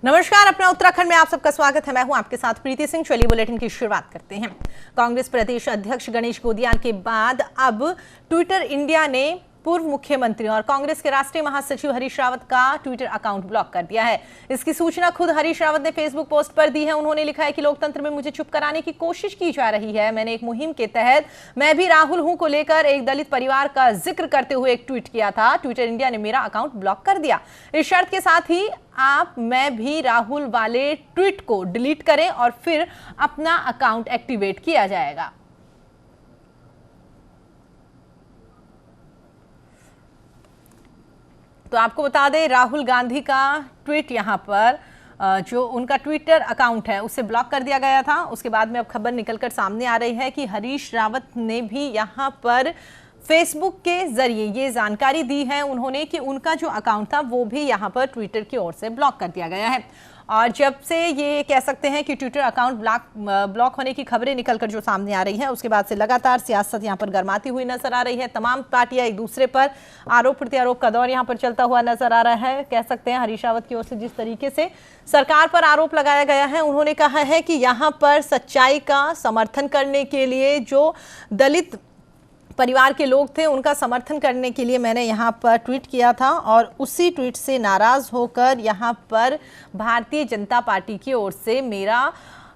नमस्कार, अपना उत्तराखंड में आप सबका स्वागत है। मैं हूं आपके साथ प्रीति सिंह। चलिए बुलेटिन की शुरुआत करते हैं। कांग्रेस प्रदेश अध्यक्ष गणेश गोदियाल के बाद अब ट्विटर इंडिया ने पूर्व मुख्यमंत्री और कांग्रेस के राष्ट्रीय महासचिव हरीश रावत का ट्विटर अकाउंट ब्लॉक कर दिया है। इसकी सूचना खुद हरीश रावत ने फेसबुक पोस्ट पर दी है। उन्होंने लिखा है कि लोकतंत्र में मुझे चुप कराने की कोशिश की जा रही है। मैंने एक मुहिम के तहत मैं भी राहुल हूं को लेकर एक दलित परिवार का जिक्र करते हुए एक ट्वीट किया था। ट्विटर इंडिया ने मेरा अकाउंट ब्लॉक कर दिया। इस शर्त के साथ ही आप मैं भी राहुल वाले ट्वीट को डिलीट करें और फिर अपना अकाउंट एक्टिवेट किया जाएगा। तो आपको बता दें, राहुल गांधी का ट्वीट यहां पर जो उनका ट्विटर अकाउंट है उसे ब्लॉक कर दिया गया था। उसके बाद में अब खबर निकलकर सामने आ रही है कि हरीश रावत ने भी यहां पर फेसबुक के जरिए ये जानकारी दी है उन्होंने कि उनका जो अकाउंट था वो भी यहां पर ट्विटर की ओर से ब्लॉक कर दिया गया है। और जब से ये कह सकते हैं कि ट्विटर अकाउंट ब्लॉक होने की खबरें निकलकर जो सामने आ रही है, उसके बाद से लगातार सियासत यहां पर गर्माती हुई नजर आ रही है। तमाम पार्टियां एक दूसरे पर आरोप प्रत्यारोप का दौर यहां पर चलता हुआ नजर आ रहा है। कह सकते हैं हरीश रावत की ओर से जिस तरीके से सरकार पर आरोप लगाया गया है, उन्होंने कहा है कि यहां पर सच्चाई का समर्थन करने के लिए जो दलित परिवार के लोग थे उनका समर्थन करने के लिए मैंने यहाँ पर ट्वीट किया था और उसी ट्वीट से नाराज होकर यहाँ पर भारतीय जनता पार्टी की ओर से मेरा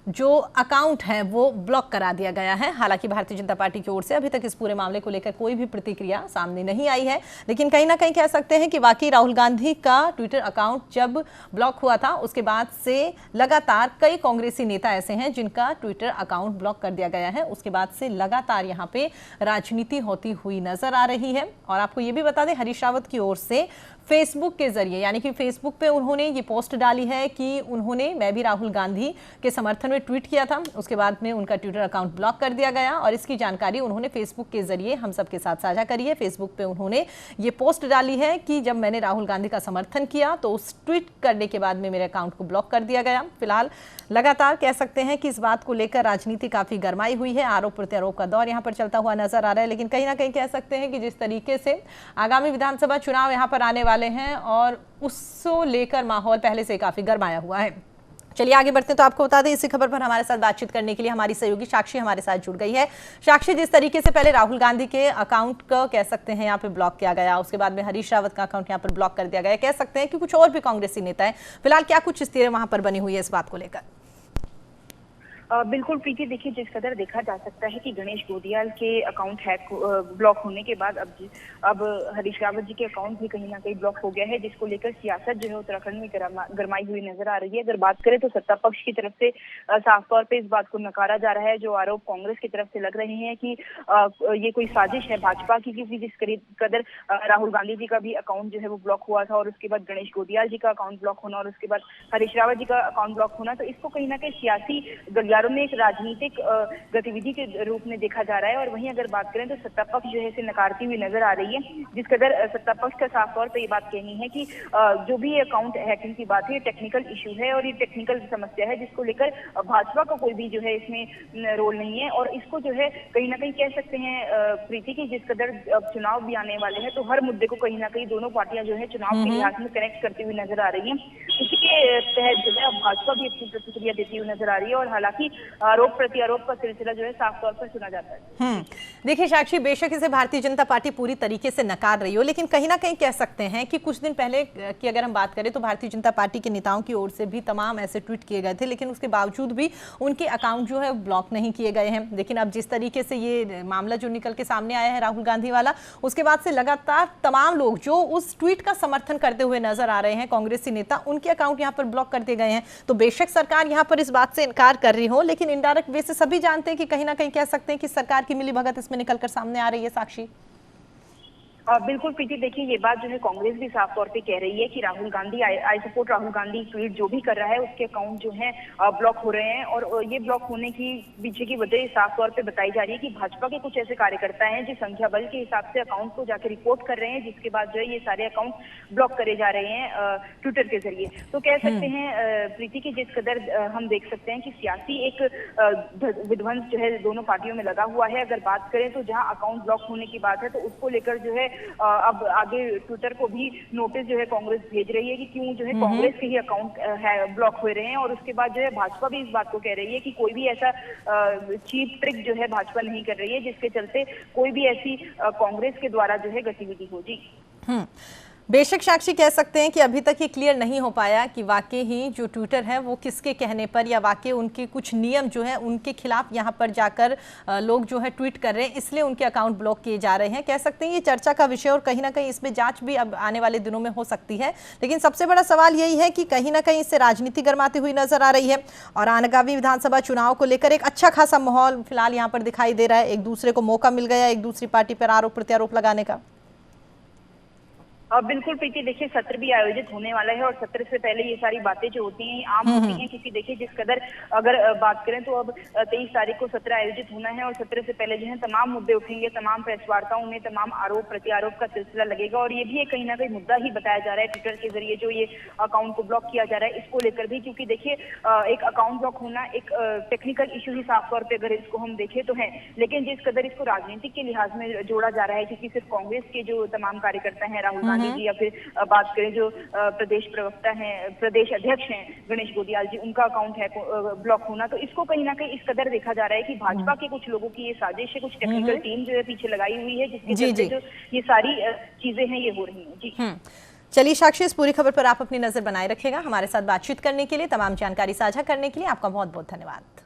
जो अकाउंट है वो ब्लॉक करा दिया गया है। हालांकि भारतीय जनता पार्टी की ओर से अभी तक इस पूरे मामले को लेकर कोई भी प्रतिक्रिया सामने नहीं आई है, लेकिन कहीं ना कहीं कह सकते हैं कि वाकई राहुल गांधी का ट्विटर अकाउंट जब ब्लॉक हुआ था उसके बाद से लगातार कई कांग्रेसी नेता ऐसे हैं जिनका ट्विटर अकाउंट ब्लॉक कर दिया गया है। उसके बाद से लगातार यहाँ पे राजनीति होती हुई नजर आ रही है। और आपको ये भी बता दें, हरीश रावत की ओर से फेसबुक के जरिए यानी कि फेसबुक पे उन्होंने ये पोस्ट डाली है कि उन्होंने मैं भी राहुल गांधी के समर्थन में ट्वीट किया था। उसके बाद में उनका ट्विटर अकाउंट ब्लॉक कर दिया गया और इसकी जानकारी उन्होंने फेसबुक के जरिए हम सबके साथ साझा करी है। फेसबुक पे उन्होंने ये पोस्ट डाली है कि जब मैंने राहुल गांधी का समर्थन किया तो उस ट्वीट करने के बाद में मेरे अकाउंट को ब्लॉक कर दिया गया। फिलहाल लगातार कह सकते हैं कि इस बात को लेकर राजनीति काफी गर्माई हुई है। आरोप प्रत्यारोप का दौर यहाँ पर चलता हुआ नजर आ रहा है, लेकिन कहीं ना कहीं कह सकते हैं कि जिस तरीके से आगामी विधानसभा चुनाव यहाँ पर आने वाले हैं और उसको लेकर माहौल पहले से काफी गर्माया हुआ है। चलिए आगे बढ़ते हैं। तो आपको बता दें, इसी खबर पर हमारे साथ बातचीत करने के लिए हमारी सहयोगी साक्षी हमारे साथ जुड़ गई है। साक्षी, जिस तरीके से पहले राहुल गांधी के अकाउंट को कह सकते हैं यहाँ पे ब्लॉक किया गया, उसके बाद में हरीश रावत का अकाउंट यहाँ पर ब्लॉक कर दिया गया, कह सकते हैं कि कुछ और भी कांग्रेसी नेता है, फिलहाल क्या कुछ स्थिति वहां पर बनी हुई है इस बात को लेकर? बिल्कुल प्रीति, देखिए जिस कदर देखा जा सकता है कि गणेश गोदियाल के अकाउंट हैक ब्लॉक होने के बाद अब हरीश रावत जी के अकाउंट भी कहीं ना कहीं ब्लॉक हो गया है, जिसको लेकर सियासत जो है उत्तराखंड में गरमाई हुई नजर आ रही है। अगर बात करें तो सत्ता पक्ष की तरफ से साफ तौर पे इस बात को नकारा जा रहा है। जो आरोप कांग्रेस की तरफ से लग रहे हैं कि ये कोई साजिश है भाजपा की, क्योंकि जिस कदर राहुल गांधी जी का भी अकाउंट जो है वो ब्लॉक हुआ था और उसके बाद गणेश गोदियाल जी का अकाउंट ब्लॉक होना और उसके बाद हरीश रावत जी का अकाउंट ब्लॉक होना, तो इसको कहीं ना कहीं सियासी गलियारों में एक राजनीतिक गतिविधि के रूप में देखा जा रहा है। और वहीं अगर बात करें तो सत्ता पक्ष जो है इसे नकारती हुई नजर आ रही है, जिस कदर सत्ता पक्ष का साफ तौर पर ये बात कहनी है कि जो भी अकाउंट हैकिंग की बात है, टेक्निकल इशू है और ये टेक्निकल समस्या है, जिसको लेकर भाजपा का कोई भी जो है इसमें रोल नहीं है। और इसको जो है कहीं ना कहीं कह सकते हैं प्रीति की, जिस कदर चुनाव भी आने वाले हैं तो हर मुद्दे को कहीं ना कहीं दोनों पार्टियां जो है चुनाव के लिहाज में कनेक्ट करती हुई नजर आ रही है। इसी के तहत जो है भाजपा भी अपनी प्रतिक्रिया देती हुई नजर आ रही है और हालांकि आरोप प्रत्यारोप का सिलसिला जो है साफ तौर पर सुना जाता है। देखिए साक्षी, बेशक इसे भारतीय जनता पार्टी पूरी तरीके से नकार रही हो, लेकिन कहीं ना कहीं कह सकते हैं कि कुछ दिन पहले की अगर हम बात करें तो भारतीय जनता पार्टी के नेताओं की ओर से भी तमाम ऐसे ट्वीट किए गए थे, लेकिन उसके बावजूद भी उनके अकाउंट जो है ब्लॉक नहीं किए गए हैं। लेकिन अब जिस तरीके से ये मामला जो निकल के सामने आया है राहुल गांधी वाला, उसके बाद से लगातार तमाम लोग जो उस ट्वीट का समर्थन करते हुए नजर आ रहे हैं, कांग्रेसी नेता, उनके अकाउंट यहाँ पर ब्लॉक कर दिए गए हैं। तो बेशक सरकार यहाँ पर इस बात से इनकार कर रही हो, लेकिन इनडायरेक्ट वे से सभी जानते हैं कि कहीं ना कहीं कह सकते हैं कि सरकार की मिलीभगत इसमें निकलकर सामने आ रही है। साक्षी, बिल्कुल प्रीति, देखिए ये बात जो है कांग्रेस भी साफ तौर पे कह रही है कि Rahul Gandhi I support Rahul Gandhi tweet जो भी कर रहा है उसके अकाउंट जो है ब्लॉक हो रहे हैं। और ये ब्लॉक होने की पीछे की वजह साफ तौर पे बताई जा रही है कि भाजपा के कुछ ऐसे कार्यकर्ता हैं जो संख्या बल के हिसाब से अकाउंट को जाकर रिपोर्ट कर रहे हैं, जिसके बाद जो है ये सारे अकाउंट ब्लॉक करे जा रहे हैं ट्विटर के जरिए। तो कह सकते हैं प्रीति की, जिस कदर हम देख सकते हैं कि सियासी एक विध्वंस जो है दोनों पार्टियों में लगा हुआ है। अगर बात करें तो जहाँ अकाउंट ब्लॉक होने की बात है तो उसको लेकर जो है अब आगे ट्विटर को भी नोटिस जो है कांग्रेस भेज रही है कि क्यों जो है कांग्रेस के ही अकाउंट है ब्लॉक हो रहे हैं। और उसके बाद जो है भाजपा भी इस बात को कह रही है कि कोई भी ऐसा चीप ट्रिक जो है भाजपा नहीं कर रही है जिसके चलते कोई भी ऐसी कांग्रेस के द्वारा जो है गतिविधि हो। जी बेशक साक्षी, कह सकते हैं कि अभी तक ये क्लियर नहीं हो पाया कि वाकई ही जो ट्विटर है वो किसके कहने पर या वाकई उनके कुछ नियम जो है उनके खिलाफ यहाँ पर जाकर लोग जो है ट्वीट कर रहे हैं, इसलिए उनके अकाउंट ब्लॉक किए जा रहे हैं। कह सकते हैं ये चर्चा का विषय और कहीं ना कहीं इसमें जांच भी अब आने वाले दिनों में हो सकती है। लेकिन सबसे बड़ा सवाल यही है कि कहीं ना कहीं इससे राजनीति गर्माती हुई नजर आ रही है और आगामी विधानसभा चुनाव को लेकर एक अच्छा खासा माहौल फिलहाल यहाँ पर दिखाई दे रहा है। एक दूसरे को मौका मिल गया एक दूसरी पार्टी पर आरोप प्रत्यारोप लगाने का। बिल्कुल प्रीति, देखिए सत्र भी आयोजित होने वाला है और सत्र से पहले ये सारी बातें जो होती हैं आम होती हैं, क्योंकि देखिए जिस कदर अगर बात करें तो अब 23 तारीख को सत्र आयोजित होना है और सत्र से पहले जो है तमाम मुद्दे उठेंगे, तमाम प्रेस वार्ताओं में तमाम आरोप प्रत्यारोप का सिलसिला लगेगा। और ये भी एक कहीं ना कहीं मुद्दा ही बताया जा रहा है ट्विटर के जरिए जो ये अकाउंट को ब्लॉक किया जा रहा है इसको लेकर भी, क्योंकि देखिए एक अकाउंट ब्लॉक होना एक टेक्निकल इशू ही साफ तौर पर अगर इसको हम देखें तो है, लेकिन जिस कदर इसको राजनीतिक के लिहाज में जोड़ा जा रहा है, क्योंकि सिर्फ कांग्रेस के जो तमाम कार्यकर्ता हैं राहुल गांधी जी या फिर बात करें जो प्रदेश प्रवक्ता हैं, प्रदेश अध्यक्ष हैं गणेश गोदियाल जी, उनका अकाउंट है ब्लॉक होना, तो इसको कहीं ना कहीं इस कदर देखा जा रहा है कि भाजपा के कुछ लोगों की ये साजिश है, कुछ टेक्निकल टीम जो है पीछे लगाई हुई है जिसके चलते जो ये सारी चीजें हैं ये हो रही हैं। जी चलिए साक्षी, इस पूरी खबर पर आप अपनी नजर बनाए रखिएगा। हमारे साथ बातचीत करने के लिए, तमाम जानकारी साझा करने के लिए आपका बहुत बहुत धन्यवाद।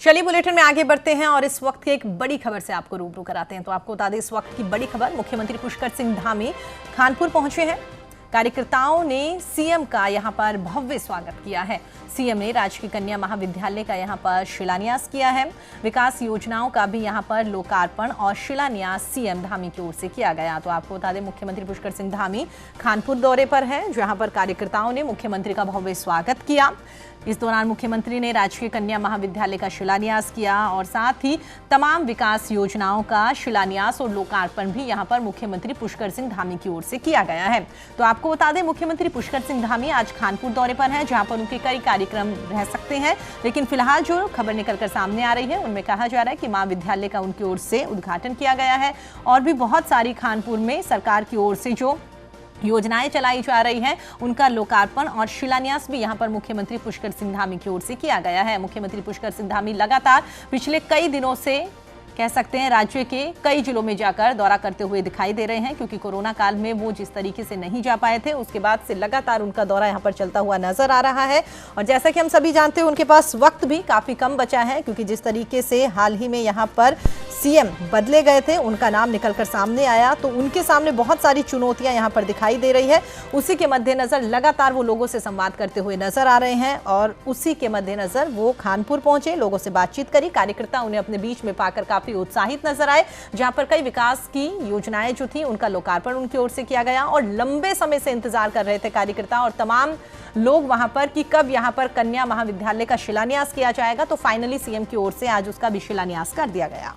चलिए बुलेटिन में आगे बढ़ते हैं और इस वक्त की एक बड़ी खबर से आपको रूबरू कराते हैं। तो आपको बता दें इस वक्त की बड़ी खबर, मुख्यमंत्री पुष्कर सिंह धामी खानपुर पहुंचे हैं। कार्यकर्ताओं ने सीएम का यहां पर भव्य स्वागत किया है। सीएम ने राजकीय कन्या महाविद्यालय का यहां पर शिलान्यास किया है। विकास योजनाओं का भी यहां पर लोकार्पण और शिलान्यास सीएम धामी की ओर से किया गया। तो आपको बता दें मुख्यमंत्री पुष्कर सिंह धामी खानपुर दौरे पर है, जहां पर कार्यकर्ताओं ने मुख्यमंत्री का भव्य स्वागत किया। इस दौरान मुख्यमंत्री ने राजकीय कन्या महाविद्यालय का शिलान्यास किया और साथ ही तमाम विकास योजनाओं का शिलान्यास और लोकार्पण भी यहां पर मुख्यमंत्री पुष्कर सिंह धामी की ओर से किया गया है। तो आपको बता दें मुख्यमंत्री पुष्कर सिंह धामी आज खानपुर दौरे पर हैं, जहां पर उनके कई कार्यक्रम रह सकते हैं। लेकिन फिलहाल जो खबर निकलकर सामने आ रही है उनमें कहा जा रहा है कि महाविद्यालय का उनकी ओर से उद्घाटन किया गया है और भी बहुत सारी खानपुर में सरकार की ओर से जो योजनाएं चलाई जा रही हैं उनका लोकार्पण और शिलान्यास भी यहां पर मुख्यमंत्री पुष्कर सिंह धामी की ओर से किया गया है। मुख्यमंत्री पुष्कर सिंह धामी लगातार पिछले कई दिनों से कह सकते हैं राज्य के कई जिलों में जाकर दौरा करते हुए दिखाई दे रहे हैं, क्योंकि कोरोना काल में वो जिस तरीके से नहीं जा पाए थे उसके बाद से लगातार उनका दौरा यहां पर चलता हुआ नजर आ रहा है। और जैसा कि हम सभी जानते हैं उनके पास वक्त भी काफी कम बचा है, क्योंकि जिस तरीके से हाल ही में यहां पर सीएम बदले गए थे, उनका नाम निकलकर सामने आया, तो उनके सामने बहुत सारी चुनौतियां यहां पर दिखाई दे रही है। उसी के मद्देनजर लगातार वो लोगों से संवाद करते हुए नजर आ रहे हैं और उसी के मद्देनजर वो खानपुर पहुंचे, लोगों से बातचीत करी। कार्यकर्ता उन्हें अपने बीच में पाकर काफी उत्साहित नजर आए, जहां पर कई विकास की योजनाएं जो थी उनका लोकार्पण उनकी ओर से किया गया और लंबे समय से इंतजार कर रहे थे कार्यकर्ता और तमाम लोग वहां पर कि कब यहां पर कन्या महाविद्यालय का शिलान्यास किया जाएगा। तो फाइनली सीएम की ओर से आज उसका भी शिलान्यास कर दिया गया।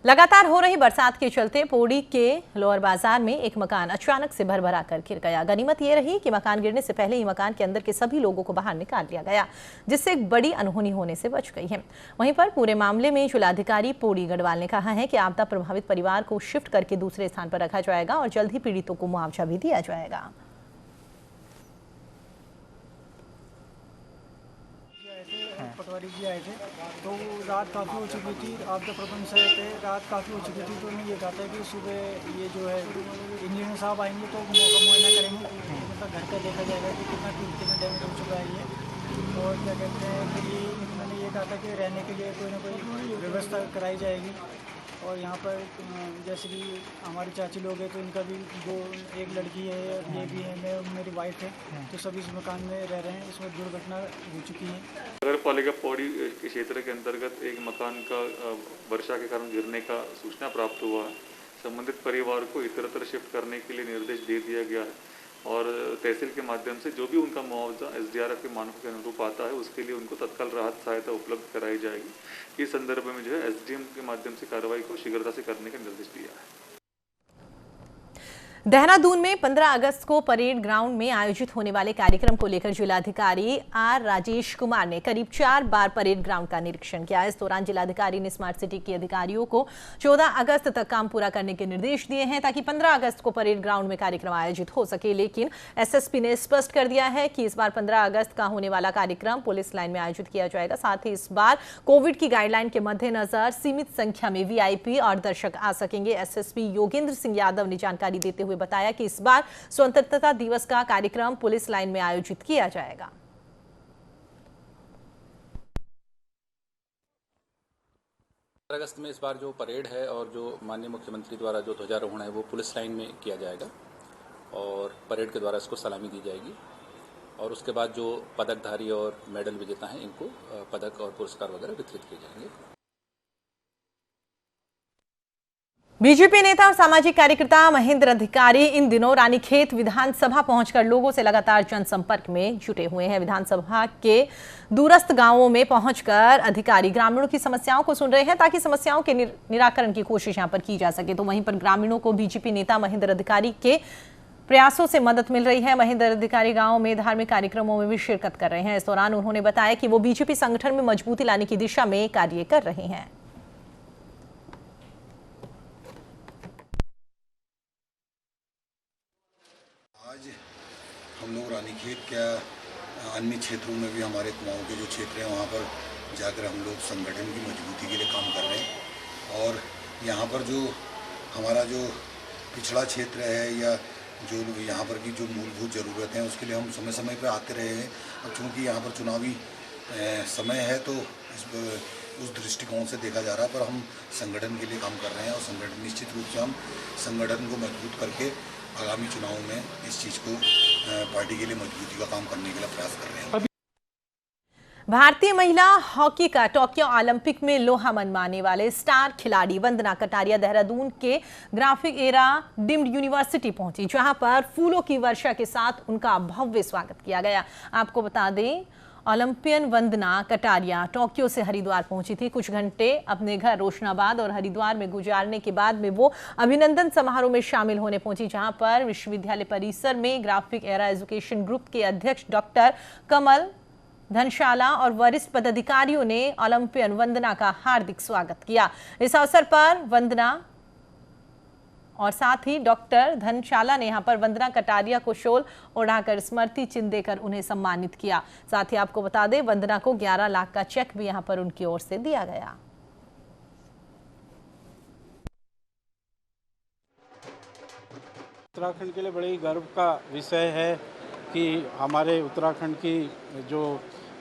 लगातार हो रही बरसात के चलते पौड़ी के लोअर बाजार में एक मकान अचानक से भरभरा कर गिर गया। गनीमत ये रही कि मकान गिरने से पहले ही मकान के अंदर के सभी लोगों को बाहर निकाल लिया गया, जिससे एक बड़ी अनहोनी होने से बच गई है। वहीं पर पूरे मामले में जिलाधिकारी पौड़ी गढ़वाल ने कहा है कि आपदा प्रभावित परिवार को शिफ्ट करके दूसरे स्थान पर रखा जाएगा और जल्द ही पीड़ितों को मुआवजा भी दिया जाएगा। पटवारी जी आए थे तो रात काफ़ी हो चुकी थी, आपदा प्रबंध से थे, रात काफ़ी हो चुकी थी। तो उन्हें ये कहा था कि सुबह ये जो है इंजीनियर साहब आएंगे तो मौका मुआयना करेंगे, मतलब घर का देखा जाएगा कि कितना डैमेज हो चुका है ये। और क्या कहते हैं कि ये उन्होंने ये कहा था कि रहने के लिए कोई ना कोई व्यवस्था कराई जाएगी। और यहाँ पर जैसे कि हमारी चाची लोग हैं तो इनका भी एक लड़की है, ये भी है, मैं मेरी वाइफ है, तो सभी इस मकान में रह रहे हैं। इसमें दुर्घटना हो चुकी है। नगर पालिका पौड़ी के क्षेत्र के अंतर्गत एक मकान का वर्षा के कारण गिरने का सूचना प्राप्त हुआ है। संबंधित परिवार को इतरत्र शिफ्ट करने के लिए निर्देश दे दिया गया है और तहसील के माध्यम से जो भी उनका मुआवजा SDRF के मानकों के अनुरूप आता है उसके लिए उनको तत्काल राहत सहायता उपलब्ध कराई जाएगी। इस संदर्भ में जो है SDM के माध्यम से कार्रवाई को शीघ्रता से करने का निर्देश दिया है। देहरादून में 15 अगस्त को परेड ग्राउंड में आयोजित होने वाले कार्यक्रम को लेकर जिलाधिकारी आर राजेश कुमार ने करीब 4 बार परेड ग्राउंड का निरीक्षण किया। इस दौरान जिलाधिकारी ने स्मार्ट सिटी के अधिकारियों को 14 अगस्त तक काम पूरा करने के निर्देश दिए हैं ताकि 15 अगस्त को परेड ग्राउंड में कार्यक्रम आयोजित हो सके। लेकिन SSP ने स्पष्ट कर दिया है कि इस बार 15 अगस्त का होने वाला कार्यक्रम पुलिस लाइन में आयोजित किया जाएगा। साथ ही इस बार कोविड की गाइडलाइन के मद्देनजर सीमित संख्या में VIP और दर्शक आ सकेंगे। SSP योगेंद्र सिंह यादव ने जानकारी देते हुए बताया कि इस बार स्वतंत्रता दिवस का कार्यक्रम पुलिस लाइन में आयोजित किया जाएगा। अगस्त में इस बार जो परेड है और जो माननीय मुख्यमंत्री द्वारा जो ध्वजारोहण है वो पुलिस लाइन में किया जाएगा और परेड के द्वारा इसको सलामी दी जाएगी और उसके बाद जो पदकधारी और मेडल विजेता हैं इनको पदक और पुरस्कार वगैरह वितरित किए जाएंगे। बीजेपी नेता और सामाजिक कार्यकर्ता महेंद्र अधिकारी इन दिनों रानीखेत विधानसभा पहुंचकर लोगों से लगातार जनसंपर्क में जुटे हुए हैं। विधानसभा के दूरस्थ गांवों में पहुंचकर अधिकारी ग्रामीणों की समस्याओं को सुन रहे हैं ताकि समस्याओं के निराकरण की कोशिश यहां पर की जा सके। तो वहीं पर ग्रामीणों को बीजेपी नेता महेंद्र अधिकारी के प्रयासों से मदद मिल रही है। महेंद्र अधिकारी गांव में धार्मिक कार्यक्रमों में भी शिरकत कर रहे हैं। इस दौरान उन्होंने बताया कि वो बीजेपी संगठन में मजबूती लाने की दिशा में कार्य कर रहे हैं। आज हम लोग रानीखेत क्या अन्य क्षेत्रों में भी हमारे कुमाऊं के जो क्षेत्र हैं वहाँ पर जाकर हम लोग संगठन की मजबूती के लिए काम कर रहे हैं। और यहाँ पर जो हमारा जो पिछड़ा क्षेत्र है या जो यहाँ पर की जो मूलभूत ज़रूरतें हैं उसके लिए हम समय समय पर आते रहे हैं। अब चूँकि यहाँ पर चुनावी समय है तो उस दृष्टिकोण से देखा जा रहा है, पर हम संगठन के लिए काम कर रहे हैं और संगठन निश्चित रूप से हम संगठन को मजबूत करके आगामी चुनाव में इस चीज़ को पार्टी के लिए मजबूती का काम करने के लिए प्रयास कर रहे हैं। भारतीय महिला हॉकी का टोक्यो ओलंपिक में लोहा मनवाने वाले स्टार खिलाड़ी वंदना कटारिया देहरादून के ग्राफिक एरा डीम्ड यूनिवर्सिटी पहुंची, जहां पर फूलों की वर्षा के साथ उनका भव्य स्वागत किया गया। आपको बता दें, ओलंपियन वंदना कटारिया टोक्यो से हरिद्वार पहुंची थी। कुछ घंटे अपने घर रोशनाबाद और हरिद्वार में गुजारने के बाद में वो अभिनंदन समारोह में शामिल होने पहुंची, जहां पर विश्वविद्यालय परिसर में ग्राफिक एरा एजुकेशन ग्रुप के अध्यक्ष डॉक्टर कमल धनशाला और वरिष्ठ पदाधिकारियों ने ओलंपियन वंदना का हार्दिक स्वागत किया। इस अवसर पर वंदना और साथ ही डॉक्टर धनशाला ने यहां पर वंदना कटारिया को शॉल ओढ़ाकर स्मृति चिन्ह देकर उन्हें सम्मानित किया। साथ ही आपको बता दें, वंदना को 11 लाख का चेक भी यहां पर उनकी ओर से दिया गया। उत्तराखंड के लिए बड़े ही गर्व का विषय है कि हमारे उत्तराखंड की जो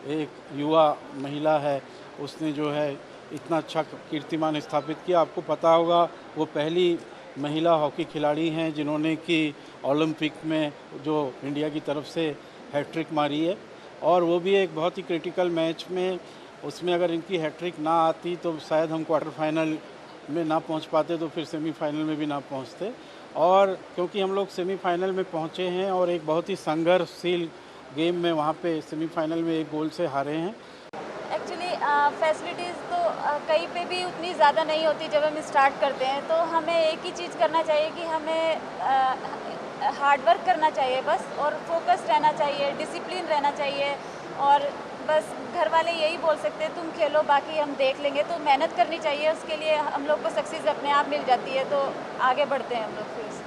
एक युवा महिला है उसने जो है इतना अच्छा कीर्तिमान स्थापित किया। आपको पता होगा वो पहली महिला हॉकी खिलाड़ी हैं जिन्होंने कि ओलंपिक में जो इंडिया की तरफ से हैट्रिक मारी है, और वो भी एक बहुत ही क्रिटिकल मैच में। उसमें अगर इनकी हैट्रिक ना आती तो शायद हम क्वार्टर फाइनल में ना पहुंच पाते, तो फिर सेमीफाइनल में भी ना पहुंचते। और क्योंकि हम लोग सेमीफाइनल में पहुंचे हैं और एक बहुत ही संघर्षशील गेम में वहाँ पे सेमीफाइनल में एक गोल से हारे हैं। एक्चुअली फैसिलिटीज़ तो कहीं पे भी उतनी ज़्यादा नहीं होती जब हम स्टार्ट करते हैं। तो हमें एक ही चीज़ करना चाहिए कि हमें हार्ड वर्क करना चाहिए बस, और फोकस रहना चाहिए, डिसिप्लिन रहना चाहिए, और बस घर वाले यही बोल सकते हैं तुम खेलो, बाकी हम देख लेंगे। तो मेहनत करनी चाहिए, उसके लिए हम लोग को सक्सेस अपने आप मिल जाती है, तो आगे बढ़ते हैं हम लोग फिर से।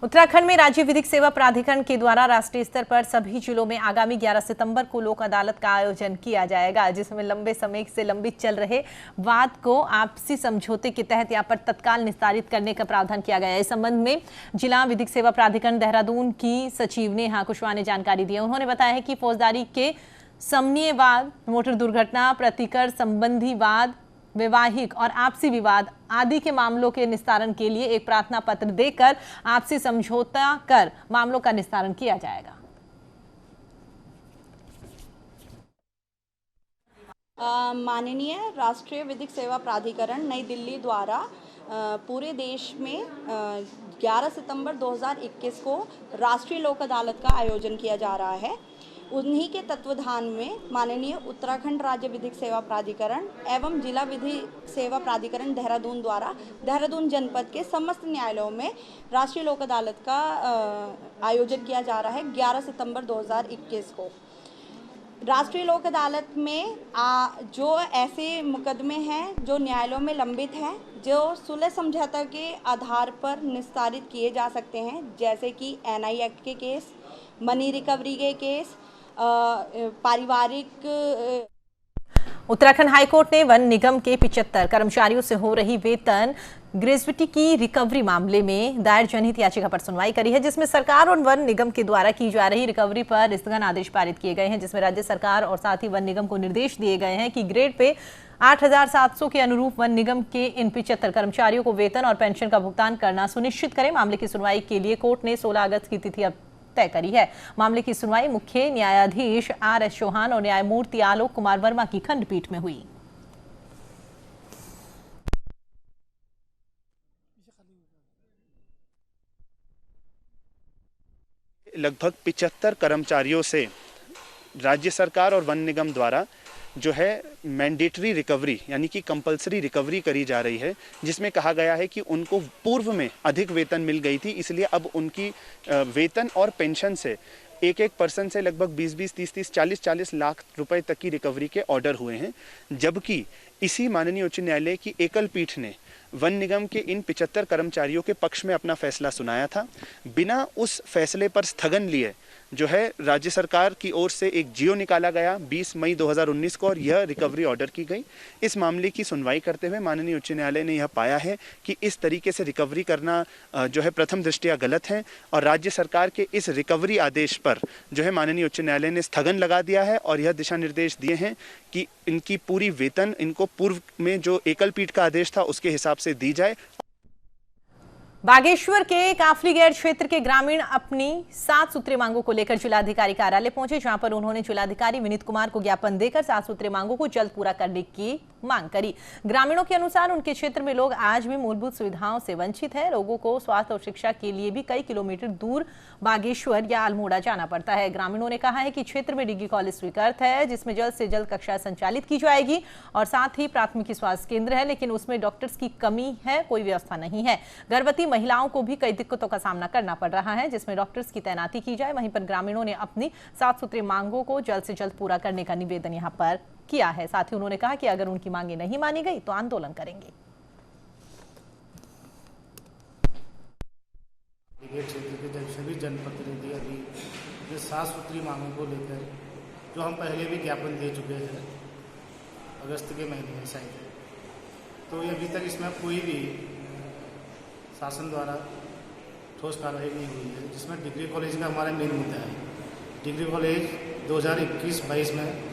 उत्तराखंड में राज्य विधिक सेवा प्राधिकरण के द्वारा राष्ट्रीय स्तर पर सभी जिलों में आगामी 11 सितंबर को लोक अदालत का आयोजन किया जाएगा, जिसमें लंबे समय से लंबित चल रहे वाद को आपसी समझौते के तहत यहाँ पर तत्काल निस्तारित करने का प्रावधान किया गया है। इस संबंध में जिला विधिक सेवा प्राधिकरण देहरादून की सचिव नेहा कुशवाहा ने जानकारी दी है। उन्होंने बताया है कि फौजदारी के समन्वय वाद, मोटर दुर्घटना, प्रतिकर संबंधी वाद, वैवाहिक और आपसी विवाद आदि के मामलों के निस्तारण के लिए एक प्रार्थना पत्र देकर आपसी समझौता कर मामलों का निस्तारण किया जाएगा। माननीय राष्ट्रीय विधिक सेवा प्राधिकरण नई दिल्ली द्वारा पूरे देश में 11 सितंबर 2021 को राष्ट्रीय लोक अदालत का आयोजन किया जा रहा है। उन्हीं के तत्वाधान में माननीय उत्तराखंड राज्य विधिक सेवा प्राधिकरण एवं जिला विधिक सेवा प्राधिकरण देहरादून द्वारा देहरादून जनपद के समस्त न्यायालयों में राष्ट्रीय लोक अदालत का आयोजन किया जा रहा है 11 सितंबर 2021 को। राष्ट्रीय लोक अदालत में जो ऐसे मुकदमे हैं जो न्यायालयों में लंबित हैं, जो सुलह समझौता के आधार पर निस्तारित किए जा सकते हैं, जैसे कि एनआई एक्ट के केस, मनी रिकवरी के केस, पारिवारिक। उत्तराखंड हाईकोर्ट ने वन निगम के 75 कर्मचारियों से हो रही वेतन ग्रेच्युटी की रिकवरी मामले में दायर जनहित याचिका पर सुनवाई करी है, जिसमें सरकार और वन निगम के द्वारा की जा रही रिकवरी पर स्थगन आदेश पारित किए गए हैं, जिसमें राज्य सरकार और साथ ही वन निगम को निर्देश दिए गए हैं कि ग्रेड पे 8,700 के अनुरूप वन निगम के इन 75 कर्मचारियों को वेतन और पेंशन का भुगतान करना सुनिश्चित करें। मामले की सुनवाई के लिए कोर्ट ने 16 अगस्त की तिथि अब तय करी है। मामले की सुनवाई मुख्य न्यायाधीश आर.एस. चौहान और न्यायमूर्ति आलोक कुमार वर्मा की खंडपीठ में हुई। लगभग 75 कर्मचारियों से राज्य सरकार और वन निगम द्वारा जो है मैंडेटरी रिकवरी यानी कि कंपलसरी रिकवरी करी जा रही है, जिसमें कहा गया है कि उनको पूर्व में अधिक वेतन मिल गई थी, इसलिए अब उनकी वेतन और पेंशन से एक पर्सन से लगभग 20-20, 30-30, 40-40 लाख रुपए तक की रिकवरी के ऑर्डर हुए हैं। जबकि इसी माननीय उच्च न्यायालय की एकल पीठ ने वन निगम के इन 75 कर्मचारियों के पक्ष में अपना फैसला सुनाया था। बिना उस फैसले पर स्थगन लिए जो है राज्य सरकार की ओर से एक जियो निकाला गया 20 मई 2019 को और यह रिकवरी ऑर्डर की गई। इस मामले की सुनवाई करते हुए माननीय उच्च न्यायालय ने यह पाया है कि इस तरीके से रिकवरी करना जो है प्रथम दृष्टया गलत है और राज्य सरकार के इस रिकवरी आदेश पर जो है माननीय उच्च न्यायालय ने स्थगन लगा दिया है और यह दिशा निर्देश दिए हैं कि इनकी पूरी वेतन इनको पूर्व में जो एकल पीठ का आदेश था उसके हिसाब से दी जाए। बागेश्वर के काफलीगैर क्षेत्र के ग्रामीण अपनी 7 सूत्रीय मांगों को लेकर जिलाधिकारी कार्यालय पहुंचे, जहां पर उन्होंने जिलाधिकारी विनीत कुमार को ज्ञापन देकर 7 सूत्रीय मांगों को जल्द पूरा करने की मांग करी। ग्रामीणों के अनुसार उनके क्षेत्र में लोग आज भी मूलभूत सुविधाओं से वंचित है। लोगों को स्वास्थ्य और शिक्षा के लिए भी कई किलोमीटर दूर बागेश्वर या अल्मोड़ा जाना पड़ता है। ग्रामीणों ने कहा है कि क्षेत्र में डिग्री कॉलेज स्वीकृत है, जिसमें जल्द से जल्द कक्षा संचालित की जाएगी और साथ ही प्राथमिक स्वास्थ्य केंद्र है, लेकिन उसमें डॉक्टर्स की कमी है, कोई व्यवस्था नहीं है। गर्भवती महिलाओं को भी कई दिक्कतों का सामना करना पड़ रहा है, जिसमें डॉक्टर्स की तैनाती की जाए। वहीं पर ग्रामीणों ने अपनी 7 सूत्रीय मांगों को जल्द से जल्द पूरा करने का निवेदन यहां पर किया है। साथ ही उन्होंने कहा कि अगर उनकी मांगे नहीं मानी गई तो आंदोलन करेंगे। क्षेत्र के जब सभी जनप्रतिनिधि अभी ये 7 सूत्रीय मांगों को लेकर जो हम पहले भी ज्ञापन दे चुके हैं अगस्त के महीने में शायद, तो ये अभी तक इसमें कोई भी शासन द्वारा ठोस कार्रवाई नहीं हुई है। जिसमें डिग्री कॉलेज का हमारा मेन मुद्दा है। डिग्री कॉलेज 2021-22 में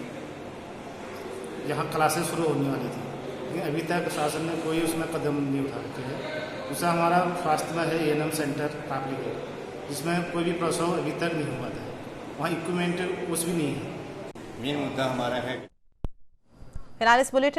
यहाँ क्लासेस शुरू होने वाली थी, लेकिन अभी तक शासन ने कोई उसमें कदम नहीं उठा रखे है। दूसरा हमारा स्वास्थ्य में है एएनएम सेंटर काफलीगैर, जिसमें कोई भी प्रसव अभी तक नहीं हुआ था, वहाँ इक्विपमेंट कुछ भी नहीं है। मेन मुद्दा हमारा है। फिलहाल इस बुलेटिन